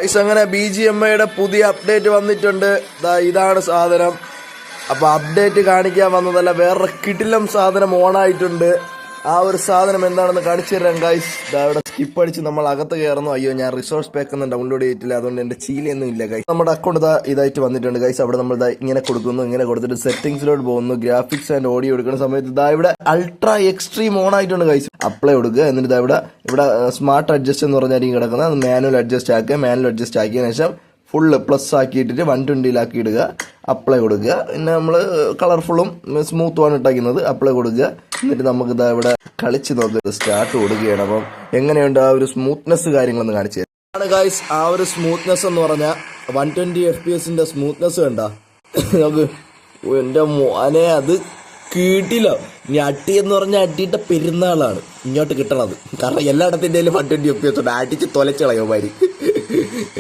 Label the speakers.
Speaker 1: Guys അങ്ങനെ BGMIയുടെ പുതിയ update വന്നിട്ടുണ്ട്. ഇതാണ് സാധനം. അപ്പോൾ അപ്ഡേറ്റ് കാണിക്കാൻ വന്നതല്ല, വേറൊരു കിടിലം സാധനം ഓണായിട്ടുണ്ട്. ആ ഒരു സാധനം എന്താണെന്ന് കാണിച്ചു തരാം ഗൈസ്. ഇവിടെ സ്കിപ്പ് അടിച്ച് നമ്മൾ അകത്ത് കയറുന്നു. അയ്യോ, ഞാൻ റിസോഴ്സ് പാക്ക് ഒന്നും ഡൗൺലോഡ് ചെയ്തിട്ടില്ല, അതുകൊണ്ട് എൻ്റെ ചീലയൊന്നും ഇല്ല ഗൈസ്. നമ്മുടെ അക്കൗണ്ട് ഇതായിട്ട് വന്നിട്ടുണ്ട് ഗൈസ്. അവിടെ നമ്മൾ ഇങ്ങനെ കൊടുക്കുന്നു, ഇങ്ങനെ കൊടുത്തിട്ട് സെറ്റിംഗ്സിലോട്ട് പോകുന്നു. ഗ്രാഫിക്സ് ആൻഡ് ഓഡിയോ എടുക്കുന്ന സമയത്ത് ഇവിടെ അൾട്രാ എക്സ്ട്രീം ഓൺ ആയിട്ടുണ്ട് ഗൈസ്. അപ്ലൈ കൊടുക്കുക. എന്നിട്ട് ഇവിടെ സ്മാർട്ട് അഡ്ജസ്റ്റ് എന്ന് പറഞ്ഞായിരിക്കും കിടക്കുന്നത്. അത് മാനുവൽ അഡ്ജസ്റ്റ് ആക്കുക. മാനുവൽ അഡ്ജസ്റ്റ് ആക്കിയതിനു ശേഷം ഫുള്ള് പ്ലസ് ആക്കിയിട്ടിട്ട് 120 ഇടുക. അപ്ലൈ കൊടുക്കുക. പിന്നെ നമ്മൾ കളർഫുള്ളും സ്മൂത്തുമാണ് ഇട്ടേക്കുന്നത്. അപ്ലൈ കൊടുക്കുക. എന്നിട്ട് നമുക്ക് ഇവിടെ കളിച്ച് നോക്കുക. സ്റ്റാർട്ട് കൊടുക്കുകയാണ്. അപ്പം എങ്ങനെയുണ്ട് ആ ഒരു സ്മൂത്ത്നെസ് കാര്യങ്ങളൊന്ന് കാണിച്ചു തരാം ഗൈസ്. ആ ഒരു സ്മൂത്ത്നെസ് എന്ന് പറഞ്ഞാൽ 120 FPS സ്മൂത്ത്നെസ് കണ്ട നമുക്ക്. എൻ്റെ മോനെ, അത് കിട്ടില്ല. ഇനി അടി എന്ന് പറഞ്ഞാൽ അടിയുടെ പെരുന്നാളാണ് ഇങ്ങോട്ട് കിട്ടണത്. കാരണം എല്ലായിടത്തിൻ്റെയും 120 FPS ഉണ്ട്. അടിച്ച് തൊലച്ചളയോ മാതിരി.